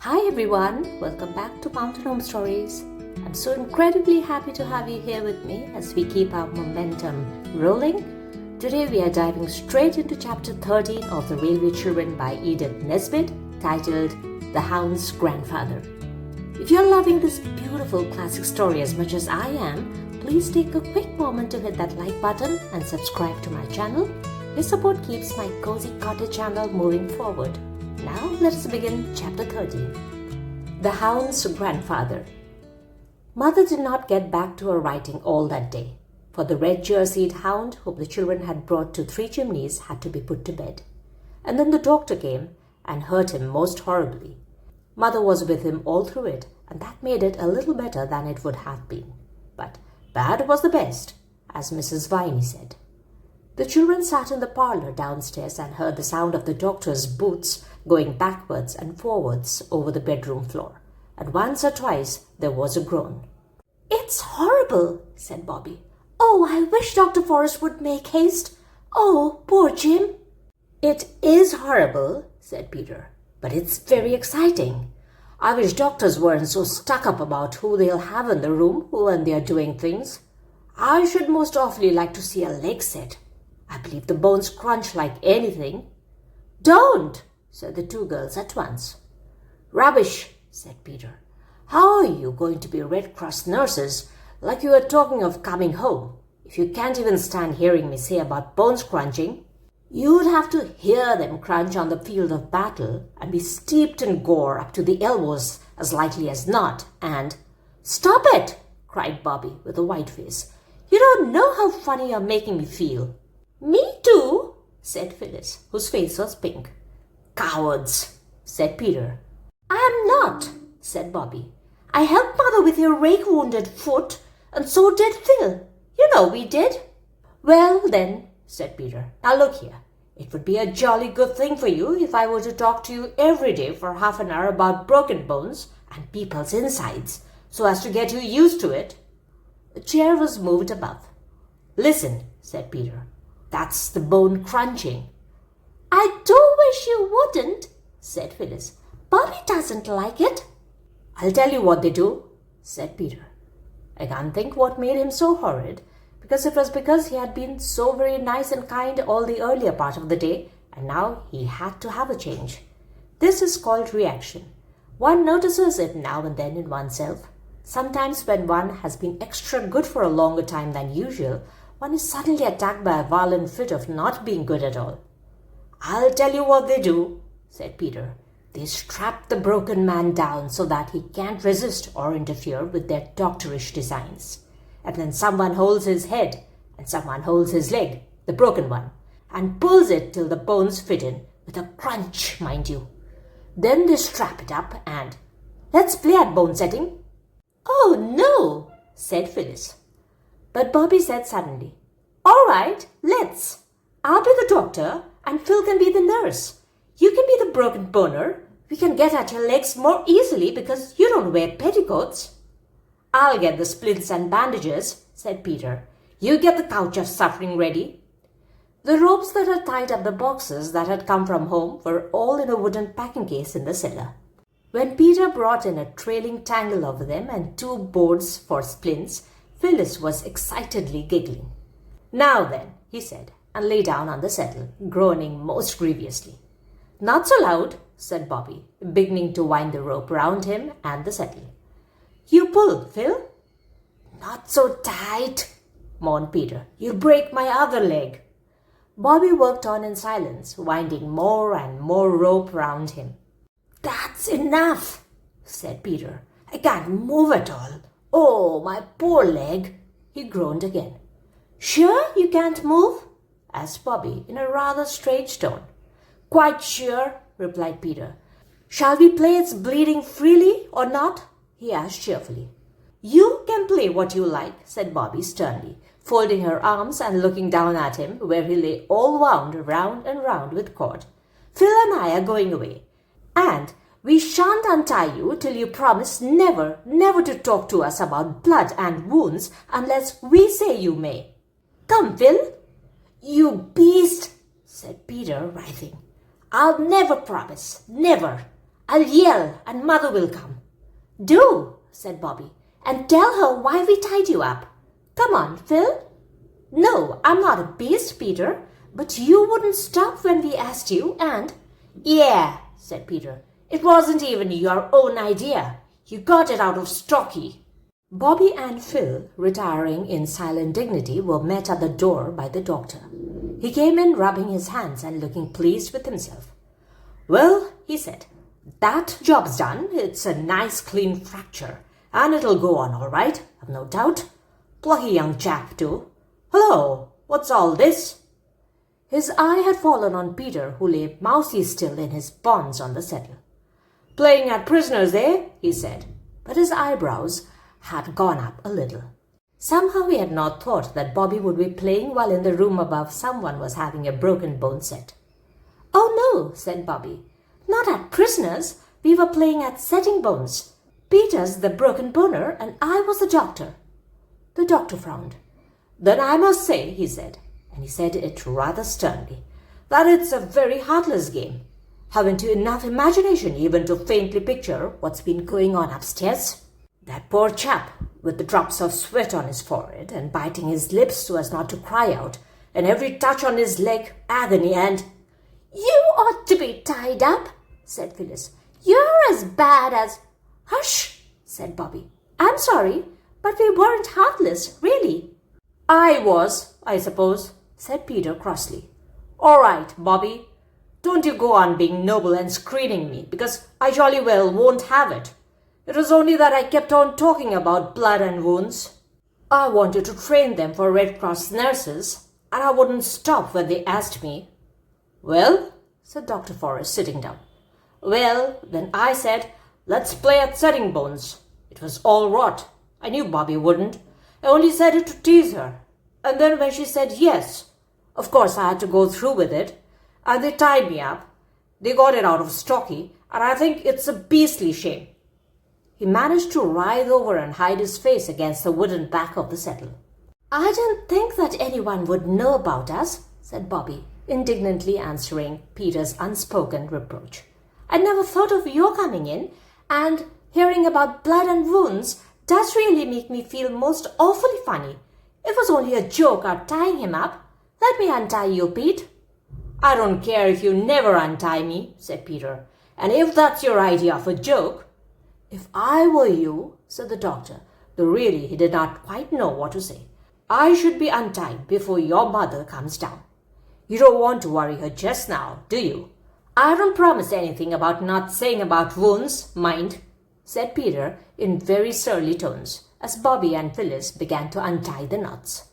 Hi everyone, welcome back to Mountain Home Stories. I'm so incredibly happy to have you here with me as we keep our momentum rolling. Today we are diving straight into chapter 13 of The Railway Children by Edith Nesbit, titled The Hound's Grandfather. If you're loving this beautiful classic story as much as I am, please take a quick moment to hit that like button and subscribe to my channel. Your support keeps my cozy cottage channel moving forward. Now let us begin chapter 13. The Hound's Grandfather. Mother did not get back to her writing all that day, for the red jerseyed hound whom the children had brought to Three Chimneys had to be put to bed. And then the doctor came and hurt him most horribly. Mother was with him all through it, and that made it a little better than it would have been. But bad was the best, as Mrs. Viney said. The children sat in the parlor downstairs and heard the sound of the doctor's boots going backwards and forwards over the bedroom floor, and once or twice there was a groan. "It's horrible," said Bobby. "Oh, I wish Dr. Forrest would make haste. Oh, poor Jim." "It is horrible," said Peter, "but it's very exciting. I wish doctors weren't so stuck up about who they'll have in the room when they're doing things. I should most awfully like to see a leg set. I believe the bones crunch like anything." "Don't!" said the two girls at once. "Rubbish," said Peter. "How are you going to be Red Cross nurses like you were talking of coming home, if you can't even stand hearing me say about bones crunching? You'd have to hear them crunch on the field of battle and be steeped in gore up to the elbows as likely as not, and—" "Stop it!" cried Bobby with a white face. "You don't know how funny you're making me feel." "Me too," said Phyllis, whose face was pink. "Cowards," said Peter. "I'm not," said Bobby. "I helped Mother with your rake-wounded foot, and so did Phil. You know we did." "Well, then," said Peter, "now look here. It would be a jolly good thing for you if I were to talk to you every day for half an hour about broken bones and people's insides, so as to get you used to it." A chair was moved above. "Listen," said Peter. "That's the bone crunching." "I do wish you wouldn't," said Phyllis. "Bobby doesn't like it." "I'll tell you what they do," said Peter. I can't think what made him so horrid, because it was because he had been so very nice and kind all the earlier part of the day, and now he had to have a change. This is called reaction. One notices it now and then in oneself. Sometimes when one has been extra good for a longer time than usual, one is suddenly attacked by a violent fit of not being good at all. "I'll tell you what they do," said Peter. "They strap the broken man down so that he can't resist or interfere with their doctorish designs. And then someone holds his head and someone holds his leg, the broken one, and pulls it till the bones fit in, with a crunch, mind you. Then they strap it up and— Let's play at bone setting." "Oh, no," said Phyllis. But Bobby said suddenly, "All right, let's. I'll be the doctor and Phil can be the nurse. You can be the broken boner. We can get at your legs more easily because you don't wear petticoats." "I'll get the splints and bandages," said Peter. "You get the couch of suffering ready." The ropes that had tied up the boxes that had come from home were all in a wooden packing case in the cellar. When Peter brought in a trailing tangle of them and 2 boards for splints, Phyllis was excitedly giggling. "Now then," he said, and lay down on the settle, groaning most grievously. "Not so loud," said Bobby, beginning to wind the rope round him and the settle. "You pull, Phil." "Not so tight," moaned Peter. "You'll break my other leg." Bobby worked on in silence, winding more and more rope round him. "That's enough," said Peter. "I can't move at all. Oh, my poor leg." He groaned again. "Sure you can't move?" asked Bobby in a rather strange tone. "Quite sure," replied Peter. "Shall we play it's bleeding freely or not?" he asked cheerfully. "You can play what you like," said Bobby sternly, folding her arms and looking down at him where he lay all wound round and round with cord. "Phil and I are going away, and we shan't untie you till you promise never, never to talk to us about blood and wounds unless we say you may. Come, Phil." "You beast," said Peter, writhing. "I'll never promise, never. I'll yell and Mother will come." "Do," said Bobby, "and tell her why we tied you up. Come on, Phil." "No, I'm not a beast, Peter, but you wouldn't stop when we asked you and—" "Yeah," said Peter, "it wasn't even your own idea. You got it out of Stocky." Bobby and Phil, retiring in silent dignity, were met at the door by the doctor. He came in rubbing his hands and looking pleased with himself. "Well," he said, "that job's done. It's a nice clean fracture, and it'll go on all right, I've no doubt. Plucky young chap, too. Hello, what's all this?" His eye had fallen on Peter, who lay mousy still in his bonds on the settle. "Playing at prisoners, eh?" he said, but his eyebrows had gone up a little. Somehow he had not thought that Bobby would be playing while in the room above someone was having a broken bone set. "Oh no," said Bobby, "not at prisoners. We were playing at setting bones. Peter's the broken boner and I was the doctor." The doctor frowned. "Then I must say," he said, and he said it rather sternly, "that it's a very heartless game. Haven't you enough imagination even to faintly picture what's been going on upstairs? That poor chap, with the drops of sweat on his forehead and biting his lips so as not to cry out, and every touch on his leg agony and—" "You ought to be tied up," said Phyllis. "You're as bad as—" "Hush," said Bobby. "I'm sorry, but we weren't heartless, really." "I was, I suppose," said Peter crossly. "All right, Bobby. Don't you go on being noble and screening me, because I jolly well won't have it. It was only that I kept on talking about blood and wounds. I wanted to train them for Red Cross nurses, and I wouldn't stop when they asked me." "Well," said Dr. Forrest, sitting down. "Well, then I said, let's play at setting bones. It was all rot. I knew Bobby wouldn't. I only said it to tease her. And then when she said yes, of course I had to go through with it. And they tied me up. They got it out of Stocky, and I think it's a beastly shame." He managed to writhe over and hide his face against the wooden back of the settle. "I didn't think that anyone would know about us," said Bobby, indignantly answering Peter's unspoken reproach. "I never thought of your coming in, and hearing about blood and wounds does really make me feel most awfully funny. It was only a joke our tying him up. Let me untie you, Pete." "I don't care if you never untie me," said Peter, "and if that's your idea of a joke—" "If I were you," said the doctor, though really he did not quite know what to say, "I should be untied before your mother comes down. You don't want to worry her just now, do you? I don't promise anything about not saying about wounds, mind," said Peter in very surly tones, as Bobby and Phyllis began to untie the knots.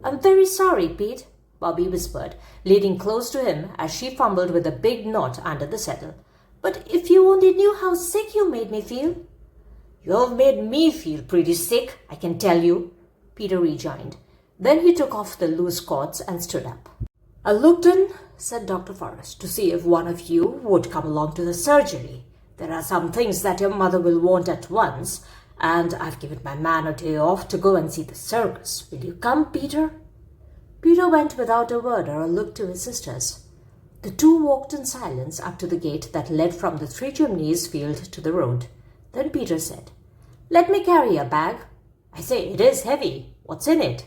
"I'm very sorry, Pete," Bobby whispered, leaning close to him as she fumbled with a big knot under the settle. "But if you only knew how sick you made me feel." "You've made me feel pretty sick, I can tell you," Peter rejoined. Then he took off the loose cords and stood up. "I looked in," said Dr. Forrest, "to see if one of you would come along to the surgery. There are some things that your mother will want at once, and I've given my man a day off to go and see the circus. Will you come, Peter?" Peter went without a word or a look to his sisters. The two walked in silence up to the gate that led from the Three Chimneys field to the road. Then Peter said, "Let me carry your bag. I say, it is heavy. What's in it?"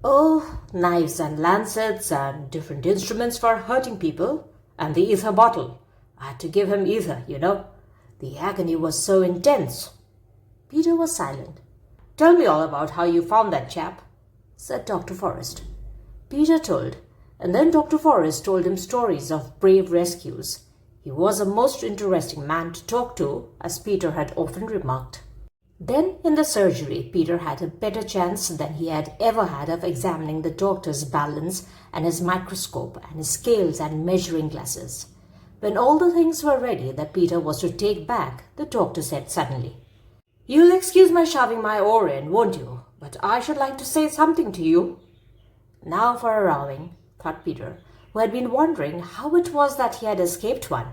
"Oh, knives and lancets and different instruments for hurting people, and the ether bottle. I had to give him ether, you know. The agony was so intense." Peter was silent. "Tell me all about how you found that chap," said Dr. Forrest. Peter told, and then Dr. Forrest told him stories of brave rescues. He was a most interesting man to talk to, as Peter had often remarked. Then, in the surgery, Peter had a better chance than he had ever had of examining the doctor's balance and his microscope and his scales and measuring glasses. When all the things were ready that Peter was to take back, the doctor said suddenly, "You'll excuse my shoving my oar in, won't you? But I should like to say something to you." Now for a rowing, thought Peter, who had been wondering how it was that he had escaped one.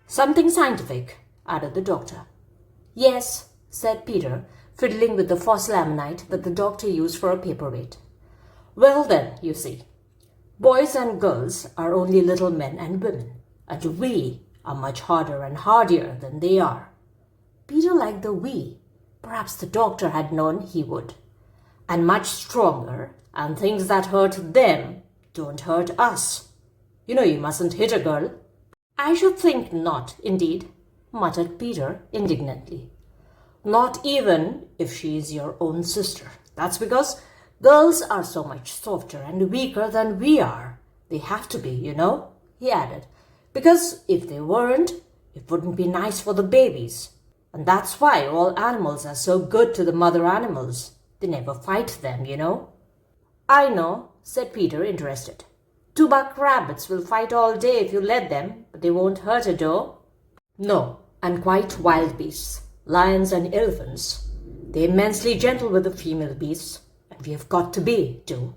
"Something scientific," added the doctor. "Yes," said Peter, fiddling with the fossil ammonite that the doctor used for a paperweight. "Well then, you see, boys and girls are only little men and women, and we are much harder and hardier than they are. Peter liked the we. Perhaps the doctor had known he would. And much stronger, and things that hurt them don't hurt us. You know you mustn't hit a girl. I should think not, indeed, muttered Peter indignantly. Not even if she is your own sister. That's because girls are so much softer and weaker than we are. They have to be, you know, he added. Because if they weren't, it wouldn't be nice for the babies. And that's why all animals are so good to the mother animals. They never fight them, you know. I know, said Peter, interested. 2 buck rabbits will fight all day if you let them, but they won't hurt a doe. No, and quite wild beasts, lions and elephants. They're immensely gentle with the female beasts, and we have got to be, too.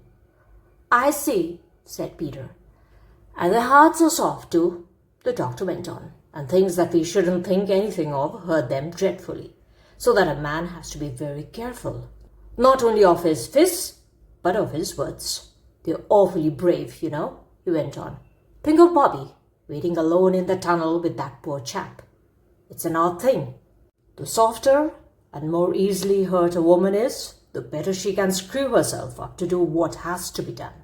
I see, said Peter. And their hearts are soft, too, the doctor went on, and things that we shouldn't think anything of hurt them dreadfully, so that a man has to be very careful, not only of his fists, but of his words. They're awfully brave, you know, he went on. Think of Bobby, waiting alone in the tunnel with that poor chap. It's an odd thing. The softer and more easily hurt a woman is, the better she can screw herself up to do what has to be done.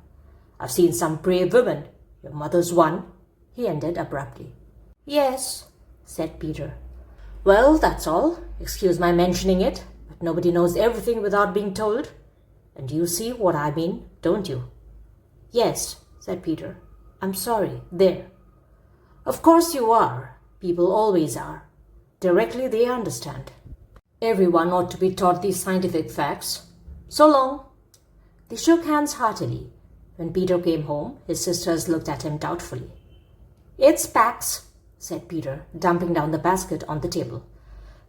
I've seen some brave women. Your mother's one, he ended abruptly. Yes, said Peter. Well, that's all. Excuse my mentioning it, but nobody knows everything without being told. And you see what I mean, don't you? Yes, said Peter. I'm sorry. There. Of course you are. People always are. Directly they understand. Everyone ought to be taught these scientific facts. So long. They shook hands heartily. When Peter came home, his sisters looked at him doubtfully. It's Pax, said Peter, dumping down the basket on the table.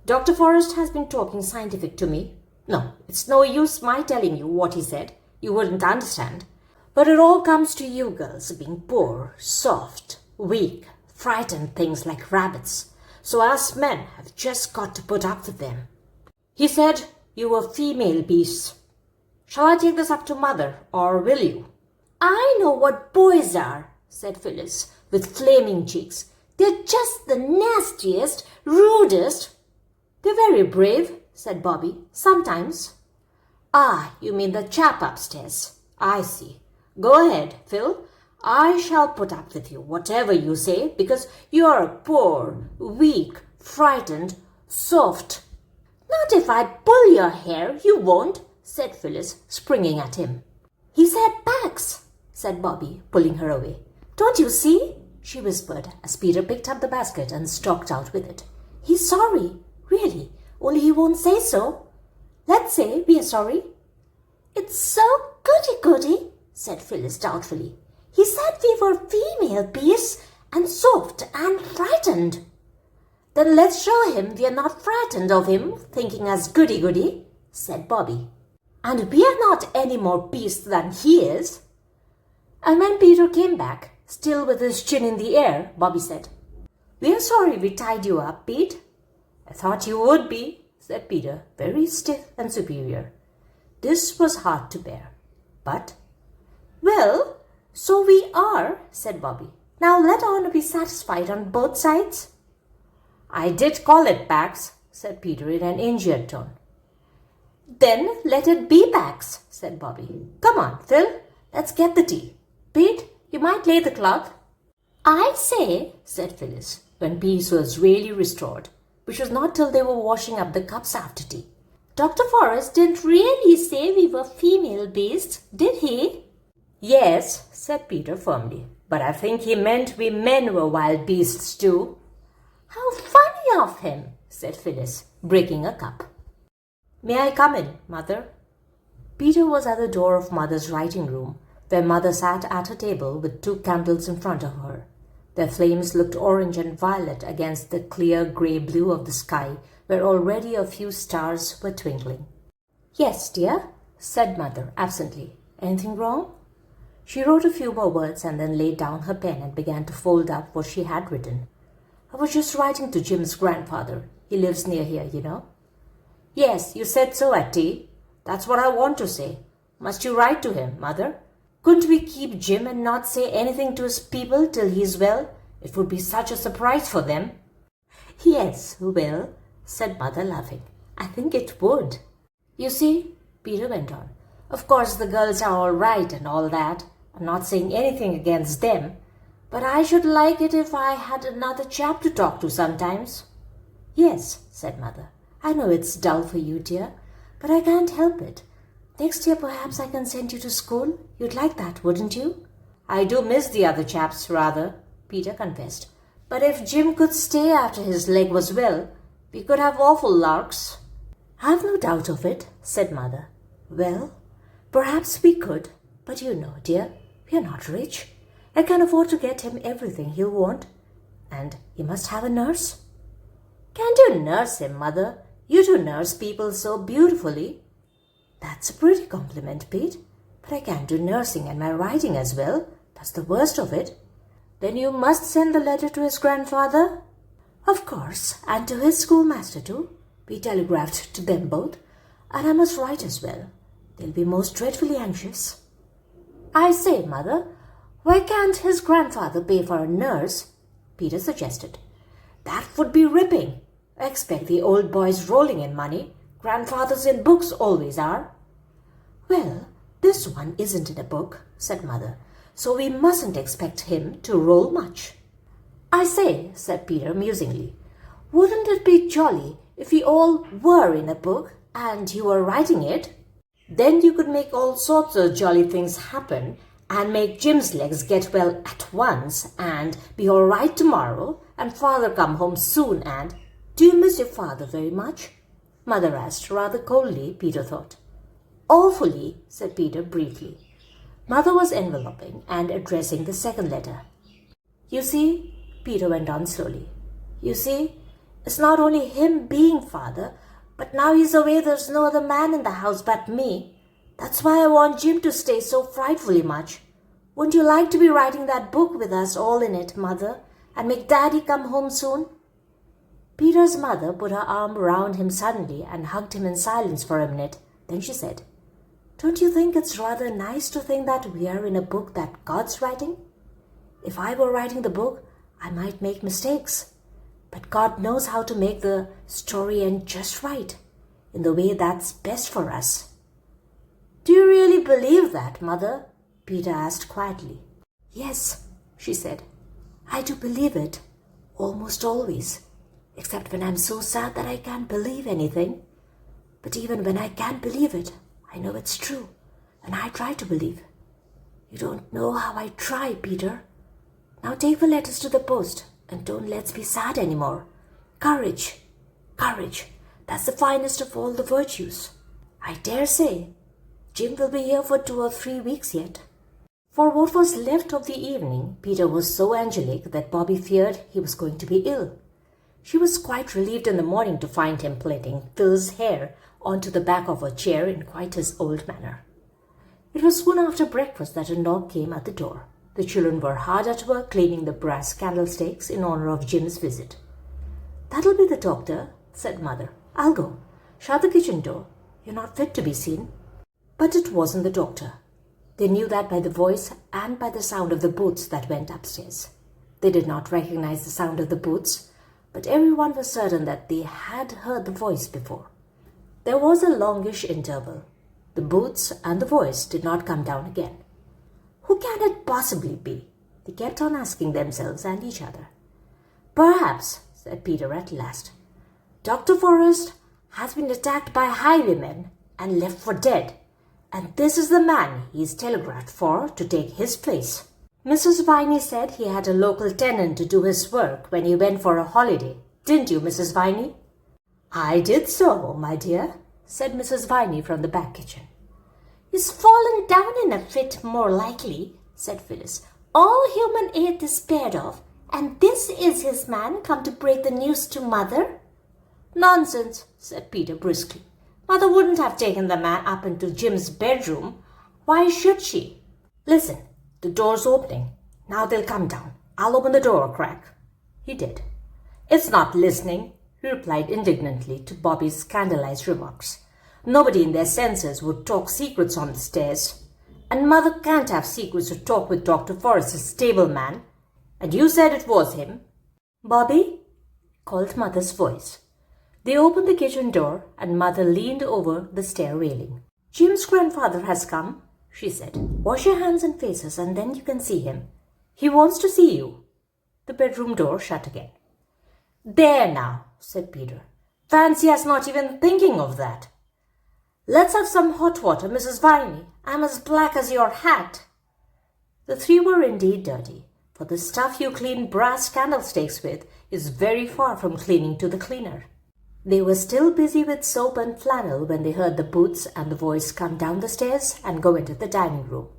Dr. Forrest has been talking scientific to me. No, it's no use my telling you what he said. You wouldn't understand. But it all comes to you girls being poor, soft, weak, frightened things like rabbits. So us men have just got to put up with them. He said you were female beasts. Shall I take this up to Mother, or will you? I know what boys are, said Phyllis, with flaming cheeks. They're just the nastiest, rudest. They're very brave, said Bobby, sometimes. Ah, you mean the chap upstairs. I see. Go ahead, Phil. I shall put up with you, whatever you say, because you're a poor, weak, frightened, soft. Not if I pull your hair, you won't, said Phyllis, springing at him. He said Pax, said Bobby, pulling her away. Don't you see? She whispered as Peter picked up the basket and stalked out with it. He's sorry, really, only he won't say so. Let's say we are sorry. It's so goody-goody, said Phyllis doubtfully. He said we were female beasts and soft and frightened. Then let's show him we are not frightened of him, thinking us goody-goody, said Bobby. And we are not any more beasts than he is. And when Peter came back, still with his chin in the air, Bobby said, We're sorry we tied you up, Pete. I thought you would be, said Peter, very stiff and superior. This was hard to bear. But, well, so we are, said Bobby. Now let Honor be satisfied on both sides. I did call it Pax, said Peter in an injured tone. Then let it be Pax, said Bobby. Come on, Phil, let's get the tea. Pete, you might lay the cloth. I say, said Phyllis, when peace was really restored, which was not till they were washing up the cups after tea. Dr. Forrest didn't really say we were female beasts, did he? Yes, said Peter firmly, but I think he meant we men were wild beasts too. How funny of him, said Phyllis, breaking a cup. May I come in, Mother? Peter was at the door of Mother's writing room, where Mother sat at her table with 2 candles in front of her. Their flames looked orange and violet against the clear grey blue of the sky, where already a few stars were twinkling. Yes, dear, said Mother absently. Anything wrong? She wrote a few more words and then laid down her pen and began to fold up what she had written. I was just writing to Jim's grandfather. He lives near here, you know. Yes, you said so at tea. That's what I want to say. Must you write to him, Mother? Couldn't we keep Jim and not say anything to his people till he's well? It would be such a surprise for them. Yes, well, said Mother, laughing. I think it would. You see, Peter went on, of course the girls are all right and all that. I'm not saying anything against them, but I should like it if I had another chap to talk to sometimes. Yes, said Mother. I know it's dull for you, dear, but I can't help it. Next year perhaps I can send you to school. You'd like that, wouldn't you? I do miss the other chaps, rather, Peter confessed. But if Jim could stay after his leg was well, we could have awful larks. I've no doubt of it, said Mother. Well, perhaps we could, but you know, dear, we are not rich. I can afford to get him everything he'll want. And he must have a nurse. Can't you nurse him, Mother? You do nurse people so beautifully. That's a pretty compliment, Pete. But I can't do nursing and my writing as well. That's the worst of it. Then you must send the letter to his grandfather? Of course, and to his schoolmaster too. We telegraphed to them both, and I must write as well. They'll be most dreadfully anxious. I say, Mother, why can't his grandfather pay for a nurse? Peter suggested. That would be ripping. I expect the old boy's rolling in money. Grandfathers in books always are. Well, this one isn't in a book, said Mother, so we mustn't expect him to roll much. I say, said Peter musingly, wouldn't it be jolly if we all were in a book and you were writing it? Then you could make all sorts of jolly things happen and make Jim's legs get well at once and be all right tomorrow and Father come home soon and... Do you miss your father very much? Mother asked rather coldly, Peter thought. Awfully, said Peter briefly. Mother was enveloping and addressing the second letter. You see, Peter went on slowly. You see, it's not only him being father, but now he's away there's no other man in the house but me. That's why I want Jim to stay so frightfully much. Wouldn't you like to be writing that book with us all in it, Mother, and make Daddy come home soon? Peter's mother put her arm round him suddenly and hugged him in silence for a minute. Then she said, Don't you think it's rather nice to think that we are in a book that God's writing? If I were writing the book, I might make mistakes. But God knows how to make the story end just right, in the way that's best for us. Do you really believe that, Mother? Peter asked quietly. Yes, she said. I do believe it, almost always. Except when I'm so sad that I can't believe anything. But even when I can't believe it, I know it's true, and I try to believe. You don't know how I try, Peter. Now take the letters to the post, and don't let's be sad anymore. Courage, courage, that's the finest of all the virtues. I dare say, Jim will be here for 2 or 3 weeks yet. For what was left of the evening, Peter was so angelic that Bobby feared he was going to be ill. She was quite relieved in the morning to find him plaiting Phil's hair onto the back of a chair in quite his old manner. It was soon after breakfast that a knock came at the door. The children were hard at work cleaning the brass candlesticks in honor of Jim's visit. That'll be the doctor, said Mother. I'll go. Shut the kitchen door. You're not fit to be seen. But it wasn't the doctor. They knew that by the voice and by the sound of the boots that went upstairs. They did not recognize the sound of the boots, but everyone was certain that they had heard the voice before. There was a longish interval. The boots and the voice did not come down again. Who can it possibly be? They kept on asking themselves and each other. Perhaps, said Peter at last, Dr. Forrest has been attacked by highwaymen and left for dead, and this is the man he's telegraphed for to take his place. Mrs. Viney said he had a local tenant to do his work when he went for a holiday. Didn't you, Mrs. Viney? I did so, my dear, said Mrs. Viney from the back kitchen. He's fallen down in a fit, more likely, said Phyllis. All human aid is spared of, and this is his man come to break the news to Mother? Nonsense, said Peter briskly. Mother wouldn't have taken the man up into Jim's bedroom. Why should she? Listen. The door's opening. Now they'll come down. I'll open the door a crack. He did. It's not listening, he replied indignantly to Bobby's scandalized remarks. Nobody in their senses would talk secrets on the stairs. And Mother can't have secrets to talk with Dr. Forrest's stableman. And you said it was him. Bobby, called Mother's voice. They opened the kitchen door and Mother leaned over the stair railing. Jim's grandfather has come, she said. Wash your hands and faces and then you can see him. He wants to see you. The bedroom door shut again. There now, said Peter. Fancy us not even thinking of that. Let's have some hot water, Mrs. Viney. I'm as black as your hat. The three were indeed dirty, for the stuff you clean brass candlesticks with is very far from cleaning to the cleaner. They were still busy with soap and flannel when they heard the boots and the voice come down the stairs and go into the dining room.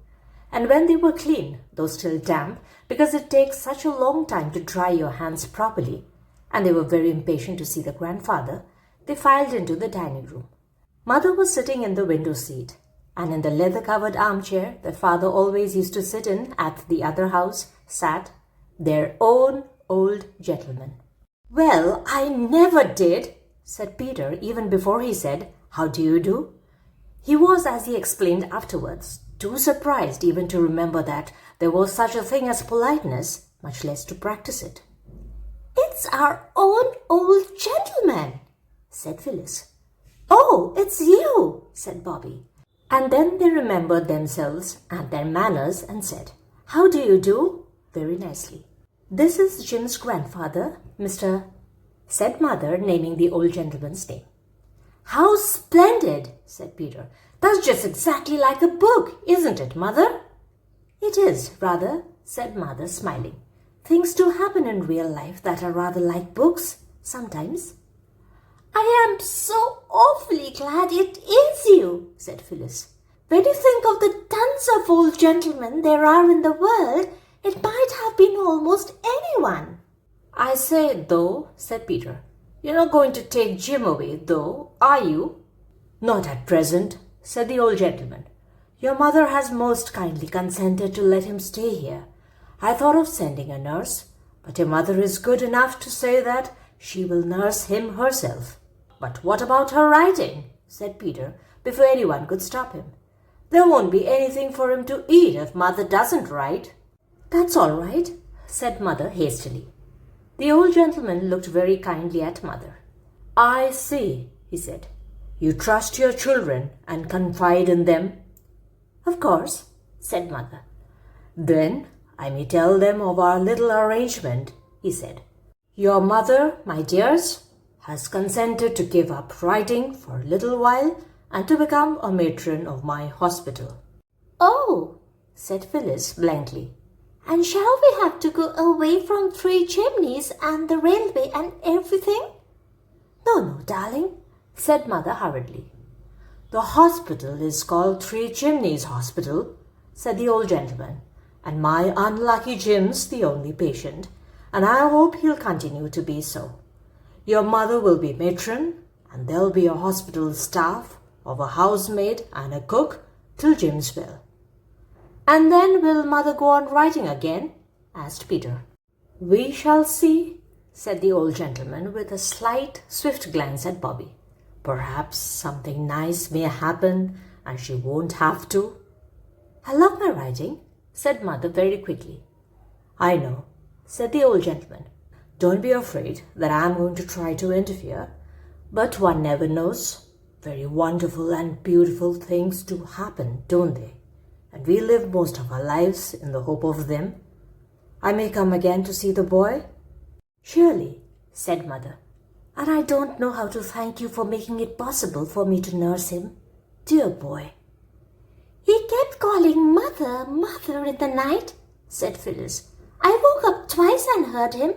And when they were clean, though still damp, because it takes such a long time to dry your hands properly, and they were very impatient to see the grandfather, they filed into the dining room. Mother was sitting in the window seat, and in the leather-covered armchair that father always used to sit in at the other house sat their own old gentleman. Well, I never did, said Peter even before he said, How do you do? He was, as he explained afterwards, too surprised even to remember that there was such a thing as politeness, much less to practice it. It's our own old gentleman, said Phyllis. Oh, it's you, said Bobby. And then they remembered themselves and their manners and said, How do you do? Very nicely. This is Jim's grandfather, Mr. said Mother, naming the old gentleman's name. How splendid, said Peter. That's just exactly like a book, isn't it, Mother? It is, rather, said Mother, smiling. Things do happen in real life that are rather like books, sometimes. I am so awfully glad it is you, said Phyllis. When you think of the tons of old gentlemen there are in the world, it might have been almost anyone. I say, though, said Peter, you're not going to take Jim away, though, are you? Not at present, said the old gentleman. Your mother has most kindly consented to let him stay here. I thought of sending a nurse, but your mother is good enough to say that she will nurse him herself. But what about her writing? Said Peter, before anyone could stop him. There won't be anything for him to eat if Mother doesn't write. That's all right, said Mother hastily. The old gentleman looked very kindly at Mother. I see, he said. You trust your children and confide in them? Of course, said Mother. Then I may tell them of our little arrangement, he said. Your mother, my dears, has consented to give up writing for a little while and to become a matron of my hospital. Oh, said Phyllis blankly. And shall we have to go away from Three Chimneys and the railway and everything? No, darling, said Mother hurriedly. The hospital is called Three Chimneys Hospital, said the old gentleman, and my unlucky Jim's the only patient, and I hope he'll continue to be so. Your mother will be matron, and there'll be a hospital staff of a housemaid and a cook till Jim's well. And then will Mother go on writing again? Asked Peter. We shall see, said the old gentleman with a slight, swift glance at Bobby. Perhaps something nice may happen and she won't have to. I love my writing, said Mother very quickly. I know, said the old gentleman. Don't be afraid that I'm going to try to interfere, but one never knows. Very wonderful and beautiful things do happen, don't they? And we live most of our lives in the hope of them. I may come again to see the boy? Surely, said Mother. And I don't know how to thank you for making it possible for me to nurse him. Dear boy. He kept calling Mother, Mother in the night, said Phyllis. I woke up twice and heard him.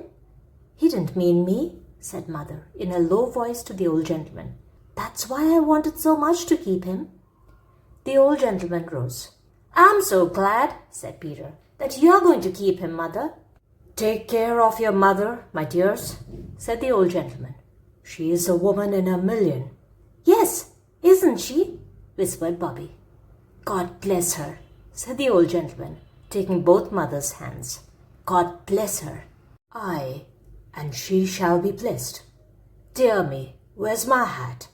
He didn't mean me, said Mother in a low voice to the old gentleman. That's why I wanted so much to keep him. The old gentleman rose. I'm so glad, said Peter, that you're going to keep him, Mother. Take care of your mother, my dears, said the old gentleman. She is a woman in a million. Yes, isn't she? Whispered Bobby. God bless her, said the old gentleman, taking both Mother's hands. God bless her. Aye, and she shall be blessed. Dear me, where's my hat?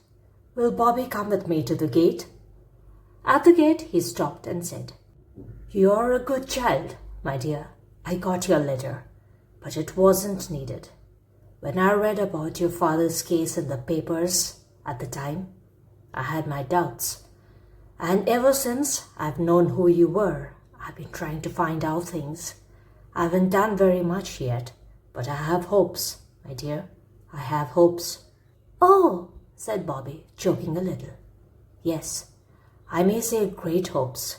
Will Bobby come with me to the gate? At the gate he stopped and said, You're a good child, my dear. I got your letter. but it wasn't needed. When I read about your father's case in the papers at the time, I had my doubts. And ever since I've known who you were, I've been trying to find out things. I haven't done very much yet, but I have hopes, my dear. I have hopes. Oh, said Bobby, choking a little. Yes, I may say great hopes,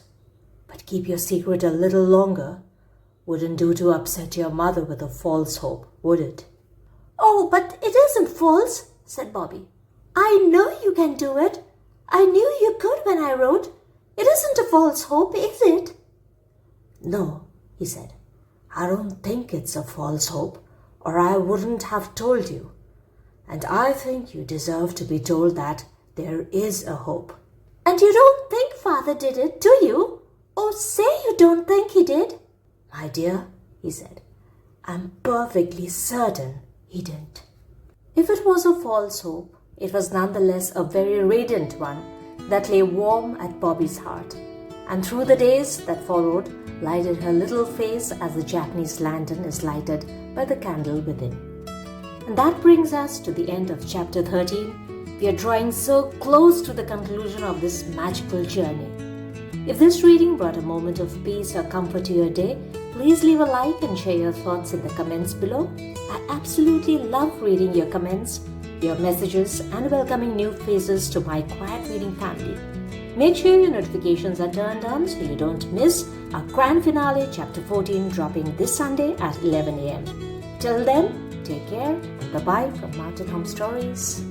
but keep your secret a little longer. Wouldn't do to upset your mother with a false hope, would it? Oh, but it isn't false, said Bobby. I know you can do it. I knew you could when I wrote. It isn't a false hope, is it? No, he said. I don't think it's a false hope, or I wouldn't have told you. And I think you deserve to be told that there is a hope. And you don't think Father did it, do you? Oh, say you don't think he did. My dear, he said, I'm perfectly certain he didn't. If it was a false hope, it was nonetheless a very radiant one that lay warm at Bobby's heart, and through the days that followed, lighted her little face as the Japanese lantern is lighted by the candle within. And that brings us to the end of chapter 13. We are drawing so close to the conclusion of this magical journey. If this reading brought a moment of peace or comfort to your day, please leave a like and share your thoughts in the comments below. I absolutely love reading your comments, your messages, and welcoming new faces to my quiet reading family. Make sure your notifications are turned on so you don't miss our grand finale, chapter 14, dropping this Sunday at 11 a.m. Till then, take care and bye-bye from Mountain Home Stories.